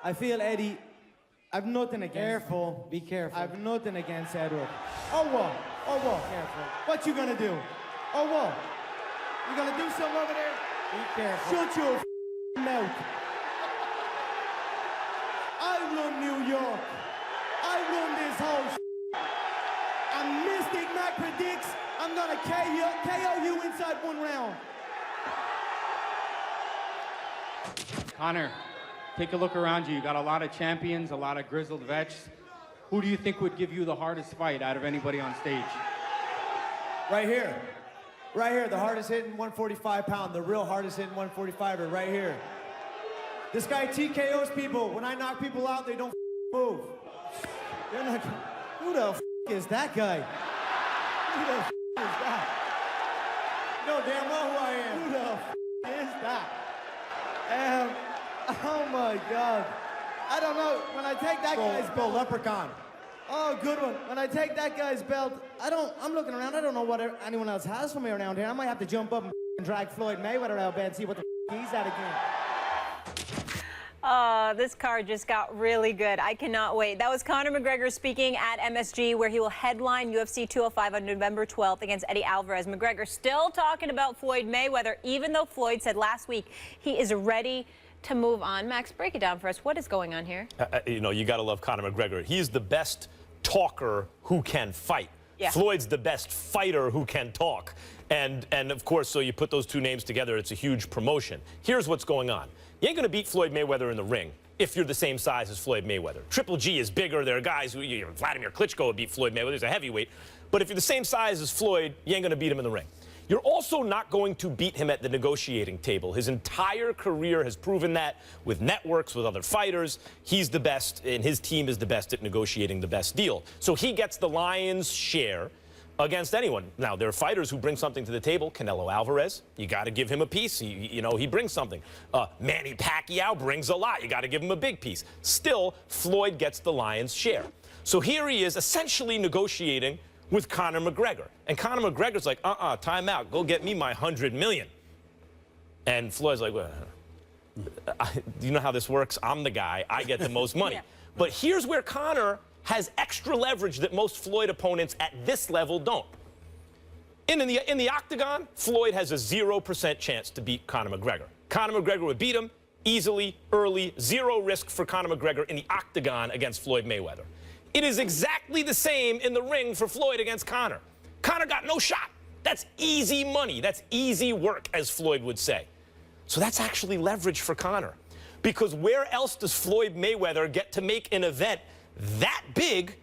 I feel Eddie, I've nothing against. Careful, be careful. I've nothing against Edward. Oh, what? Oh, what? Careful. What you gonna do? Oh, what? You gonna do something over there? Be careful. Shut your mouth. I run New York. I run this whole and Mystic Mac predicts I'm gonna KO you inside 1 round. Conor, take a look around you. You got a lot of champions, a lot of grizzled vets. Who do you think would give you the hardest fight out of anybody on stage? Right here. Right here, the hardest hitting 145-pound, the real hardest hitting 145er, right here. This guy TKOs people. When I knock people out, they don't move. They're not. Who the is that guy? Who the is that? You know damn well who I am. Who the is that? Oh my God. I don't know. When I take that guy's belt. Leprechaun. Oh, good one. When I take that guy's belt, I'm looking around. I don't know what anyone else has for me around here. I might have to jump up and drag Floyd Mayweather out there and see what the he's at again. This card just got really good. I cannot wait. That was Conor McGregor speaking at MSG, where he will headline UFC 205 on November 12th against Eddie Alvarez. McGregor still talking about Floyd Mayweather, even though Floyd said last week he is ready to move on. Max, break it down for us. What is going on here? You know, you got to love Conor McGregor. He's the best talker who can fight. Yeah. Floyd's the best fighter who can talk. And of course, so you put those two names together, it's a huge promotion. Here's what's going on. You ain't going to beat Floyd Mayweather in the ring if you're the same size as Floyd Mayweather. Triple G is bigger. There are guys who, Vladimir Klitschko would beat Floyd Mayweather. He's a heavyweight. But if you're the same size as Floyd, you ain't going to beat him in the ring. You're also not going to beat him at the negotiating table. His entire career has proven that with networks, with other fighters. He's the best, and his team is the best at negotiating the best deal. So he gets the lion's share against anyone. Now, there are fighters who bring something to the table. Canelo Alvarez, you got to give him a piece. He brings something. Manny Pacquiao brings a lot. You got to give him a big piece. Still, Floyd gets the lion's share. So here he is essentially negotiating with Conor McGregor. And Conor McGregor's like, time out. Go get me my $100 million. And Floyd's like, well, do you know how this works? I'm the guy. I get the most money. Yeah. But here's where Conor has extra leverage that most Floyd opponents at this level don't. In the octagon, Floyd has a 0% chance to beat Conor McGregor. Conor McGregor would beat him easily, early, zero risk for Conor McGregor in the octagon against Floyd Mayweather. It is exactly the same in the ring for Floyd against Conor. Conor got no shot. That's easy money. That's easy work, as Floyd would say. So that's actually leverage for Conor. Because where else does Floyd Mayweather get to make an event that big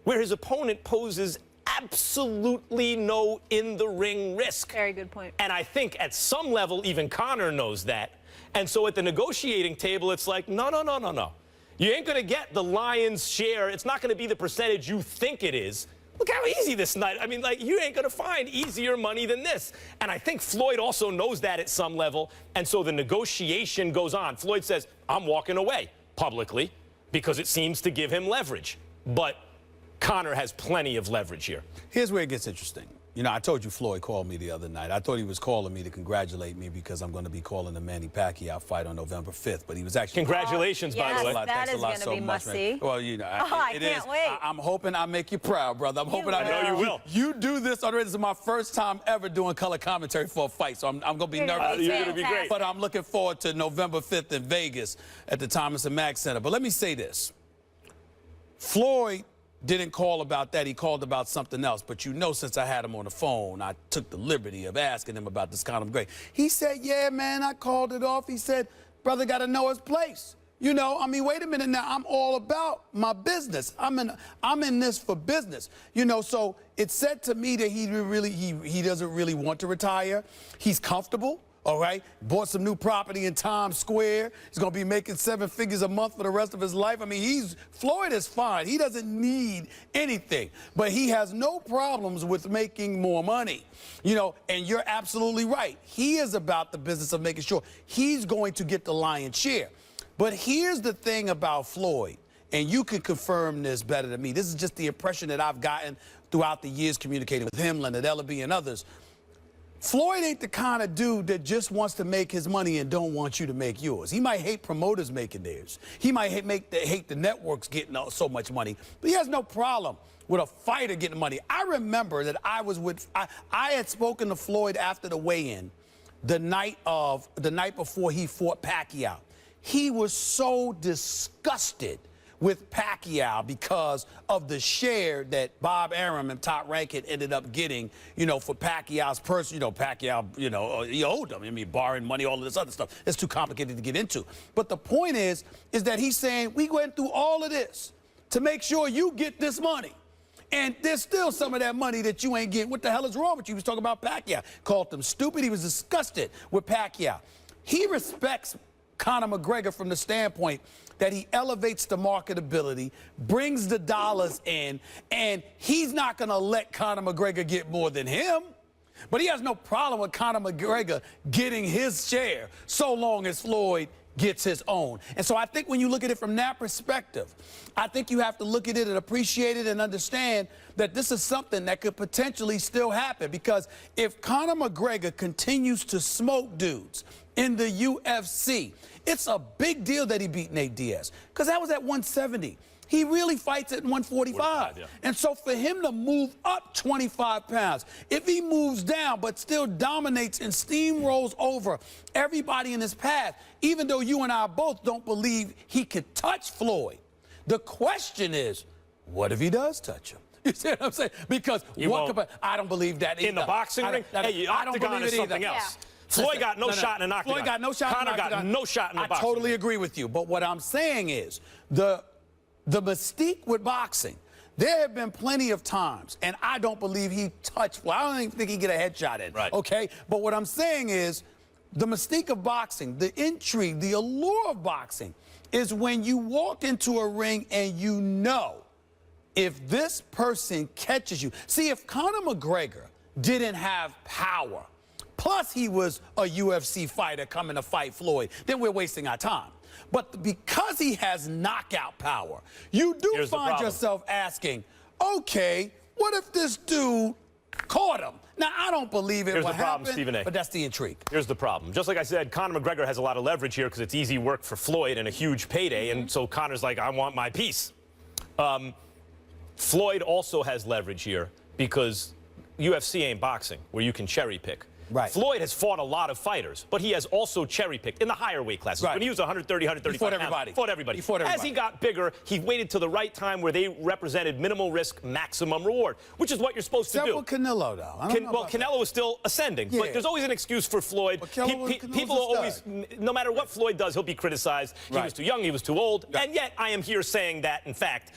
where his opponent poses absolutely no in-the-ring risk? Very good point. And I think at some level, even Conor knows that. And so at the negotiating table, it's like, no. You ain't going to get the lion's share. It's not going to be the percentage you think it is. Look how easy this night. I mean, like, you ain't going to find easier money than this. And I think Floyd also knows that at some level. And so the negotiation goes on. Floyd says, I'm walking away publicly because it seems to give him leverage. But Conor has plenty of leverage here. Here's where it gets interesting. You know, I told you Floyd called me the other night. I thought he was calling me to congratulate me because I'm going to be calling the Manny Pacquiao fight on November 5th. But he was actually... Congratulations, by the way. That is going to be must-see. Well, you know, I can't wait. I'm hoping I make you proud, brother. I'm hoping I know you will. You do this already. This is my first time ever doing color commentary for a fight, so I'm going to be nervous. You're going to be great. But I'm looking forward to November 5th in Vegas at the Thomas & Mack Center. But let me say this. Floyd didn't call about that. He called about something else. But you know, since I had him on the phone, I took the liberty of asking him about this Conor McGregor. He said, yeah, man, I called it off. He said, brother got to know his place. You know, I mean, wait a minute now. I'm all about my business. I'm in this for business. You know, so it said to me that he doesn't really want to retire. He's comfortable. All right, bought some new property in Times Square. He's going to be making 7 figures a month for the rest of his life. I mean, Floyd is fine. He doesn't need anything, but he has no problems with making more money. You know, and you're absolutely right. He is about the business of making sure he's going to get the lion's share. But here's the thing about Floyd, and you can confirm this better than me. This is just the impression that I've gotten throughout the years communicating with him, Leonard Ellaby, and others. Floyd ain't the kind of dude that just wants to make his money and don't want you to make yours. He might hate promoters making theirs. He might hate the networks getting so much money. But he has no problem with a fighter getting money. I remember that I had spoken to Floyd after the weigh-in the night before he fought Pacquiao. He was so disgusted with Pacquiao because of the share that Bob Arum and Top Rank had ended up getting, for Pacquiao's person. Pacquiao, he owed them. I mean, borrowing money, all of this other stuff. It's too complicated to get into. But the point is that he's saying, we went through all of this to make sure you get this money. And there's still some of that money that you ain't getting. What the hell is wrong with you? He was talking about Pacquiao. Called him stupid. He was disgusted with Pacquiao. He respects Conor McGregor from the standpoint that he elevates the marketability, brings the dollars in, and he's not going to let Conor McGregor get more than him. But he has no problem with Conor McGregor getting his share so long as Floyd gets his own. And so I think when you look at it from that perspective, I think you have to look at it and appreciate it and understand that this is something that could potentially still happen, because if Conor McGregor continues to smoke dudes in the UFC, it's a big deal that he beat Nate Diaz, because that was at 170. He really fights at 145. Yeah. And so for him to move up 25 pounds, if he moves down but still dominates and steamrolls over everybody in his path, even though you and I both don't believe he could touch Floyd, the question is, what if he does touch him? You see what I'm saying? Because I don't believe that either. In the boxing ring? Hey, octagon is something else. Yeah. Floyd got no shot in an octagon. Floyd got no shot in an octagon. Conor got no shot in the boxing. I totally agree with you. But what I'm saying is the mystique with boxing, there have been plenty of times, and I don't believe he touched Floyd. I don't even think he get a headshot in. Right. Okay? But what I'm saying is the mystique of boxing, the intrigue, the allure of boxing is when you walk into a ring and you know if this person catches you. See, if Conor McGregor didn't have power, plus he was a UFC fighter coming to fight Floyd, then we're wasting our time. But because he has knockout power, you do find yourself asking, okay, what if this dude caught him? Now, I don't believe it will happen, Stephen A. But that's the intrigue. Here's the problem. Just like I said, Conor McGregor has a lot of leverage here because it's easy work for Floyd and a huge payday, and so Conor's like, I want my piece. Floyd also has leverage here because UFC ain't boxing where you can cherry pick. Right. Floyd has fought a lot of fighters, but he has also cherry-picked in the higher weight classes. Right. When he was 130, 135 he fought everybody. Fought everybody. As he got bigger, he waited till the right time where they represented minimal risk, maximum reward, which is what you're supposed to do. Except with Canelo, though. Well, Canelo is still ascending, but there's always an excuse for Floyd. People are always, no matter what Floyd does, he'll be criticized. He was too young, he was too old, and yet I am here saying that, in fact,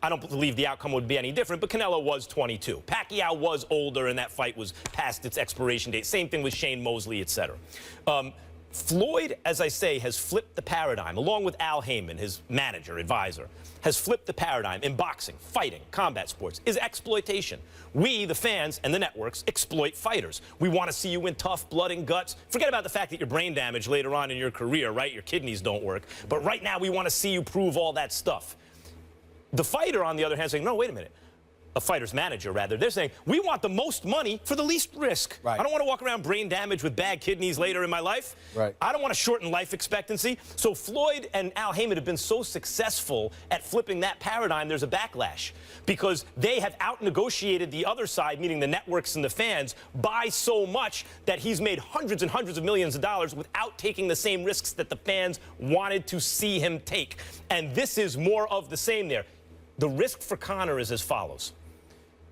I don't believe the outcome would be any different, but Canelo was 22. Pacquiao was older, and that fight was past its expiration date. Same thing with Shane Mosley, etc. Floyd, as I say, has flipped the paradigm, along with Al Heyman, his manager, advisor, has flipped the paradigm in boxing, fighting, combat sports, is exploitation. We, the fans and the networks, exploit fighters. We want to see you win tough, blood and guts. Forget about the fact that you're brain damaged later on in your career, right? Your kidneys don't work. But right now, we want to see you prove all that stuff. The fighter, on the other hand, saying, no, wait a minute. A fighter's manager, rather. They're saying, we want the most money for the least risk. Right. I don't want to walk around brain damaged with bad kidneys later in my life. Right. I don't want to shorten life expectancy. So Floyd and Al Heyman have been so successful at flipping that paradigm, there's a backlash. Because they have out-negotiated the other side, meaning the networks and the fans, by so much that he's made hundreds and hundreds of millions of dollars without taking the same risks that the fans wanted to see him take. And this is more of the same there. The risk for Conor is as follows.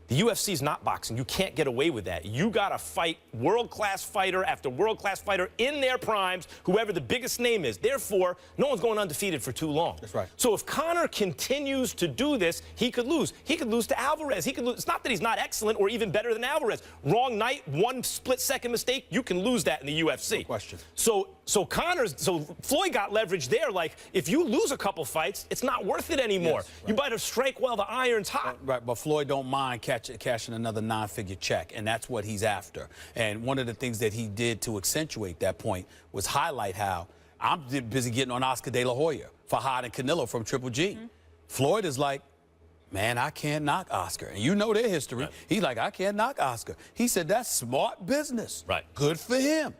The UFC is not boxing. You can't get away with that. You got to fight world-class fighter after world-class fighter in their primes, whoever the biggest name is. Therefore, no one's going undefeated for too long. That's right. So if Conor continues to do this, he could lose. He could lose to Alvarez. He could lose. It's not that he's not excellent or even better than Alvarez. Wrong night, one split-second mistake, you can lose that in the UFC. No question. So Floyd got leverage there. Like, if you lose a couple fights, it's not worth it anymore. Yes, right. You better strike while the iron's hot. Right, but Floyd don't mind cashing another nine-figure check, and that's what he's after. And one of the things that he did to accentuate that point was highlight how I'm busy getting on Oscar De La Hoya for hiding Canelo from Triple G. Floyd is like, man, I can't knock Oscar. And you know their history. Right. He's like, I can't knock Oscar. He said, that's smart business. Right. Good for him.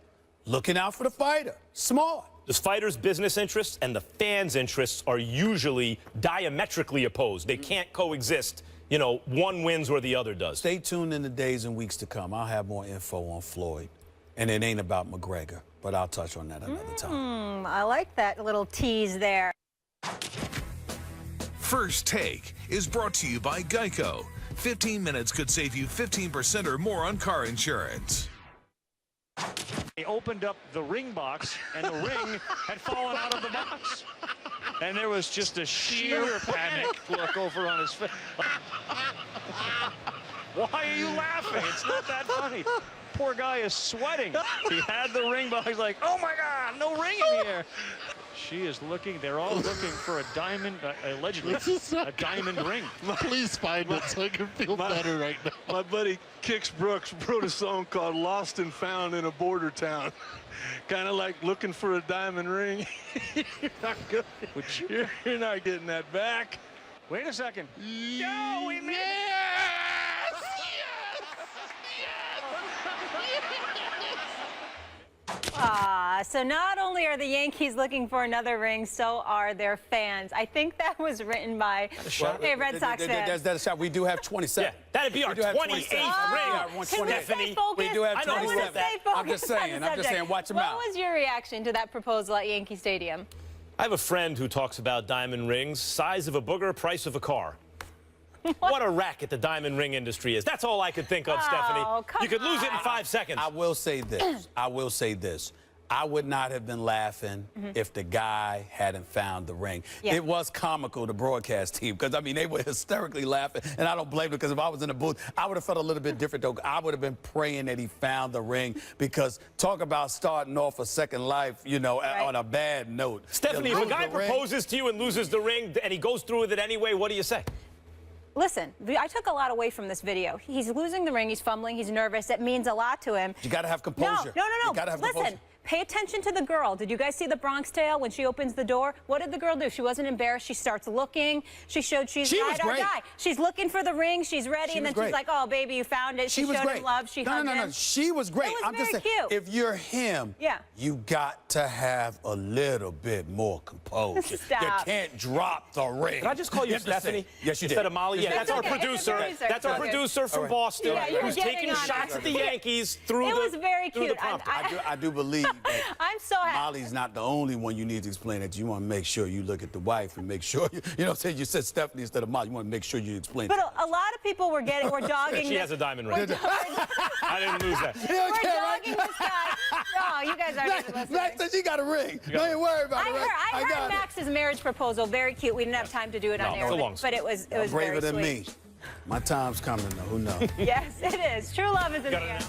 Looking out for the fighter. Smart. The fighter's business interests and the fans' interests are usually diametrically opposed. They can't coexist. You know, one wins or the other does. Stay tuned in the days and weeks to come. I'll have more info on Floyd. And it ain't about McGregor, but I'll touch on that another time. I like that little tease there. First Take is brought to you by Geico. 15 minutes could save you 15% or more on car insurance. He opened up the ring box, and the ring had fallen out of the box. And there was just a sheer panic look over on his face. Why are you laughing? It's not that funny. Poor guy is sweating. He had the ring box, like, oh my God, no ring in here. She is looking, they're all looking for a diamond, allegedly, a diamond ring. Please find it so I can feel better right now. My buddy Kix Brooks wrote a song called Lost and Found in a Border Town. Kind of like looking for a diamond ring. You're not good. You're not getting that back. Wait a second. No, we made it. So not only are the Yankees looking for another ring, so are their fans. I think that was written by a Red Sox fan. That's a shot. We do have 27. Yeah, that'd be our 28th ring. Can we stay focused? We do have I want to 27. stay focused I'm just saying. on the I'm just saying. subject. Watch them out. What was your reaction to that proposal at Yankee Stadium? I have a friend who talks about diamond rings, size of a booger, price of a car. What a racket the diamond ring industry is. That's all I could think of, Stephanie. You could lose it in 5 seconds. I will say this. I will say this. I would not have been laughing if the guy hadn't found the ring. Yeah. It was comical, the broadcast team, because, I mean, they were hysterically laughing, and I don't blame them, because if I was in the booth, I would have felt a little bit different, though. I would have been praying that he found the ring, because talk about starting off a second life, you know, on a bad note. Stephanie, if a guy proposes to you and loses the ring, and he goes through with it anyway, what do you say? Listen, I took a lot away from this video. He's losing the ring. He's fumbling. He's nervous. It means a lot to him. You got to have composure. No. You got to have composure. Pay attention to the girl. Did you guys see the Bronx Tale when she opens the door? What did the girl do? She wasn't embarrassed. She starts looking. She showed she's ride or die. She's looking for the ring. She's ready. And then she's like, oh, baby, you found it. She showed him love. She hugged him. No. She was great. I'm just saying, cute. If you're him, you got to have a little bit more composure. Stop. You can't drop the ring. Did I just call you Stephanie? Yes, you did. Instead of Molly? Yeah, that's our producer. That's our producer from Boston who's taking shots at the Yankees through the It was very cute. I do believe that. I'm so happy. Molly's not the only one you need to explain that. You want to make sure you look at the wife and make sure you know what I'm saying? You said Stephanie instead of Molly. You want to make sure you explain. But a lot of people were dogging. She has a diamond ring. I didn't lose that. We're dogging this guy. No, you guys aren't even listening. Max said she got a ring. Don't you worry about it. I heard Max's marriage proposal. Very cute. We didn't have time to do it on air, but it was very sweet. Braver than me. My time's coming, though. Who knows? Yes, it is. True love is in the air.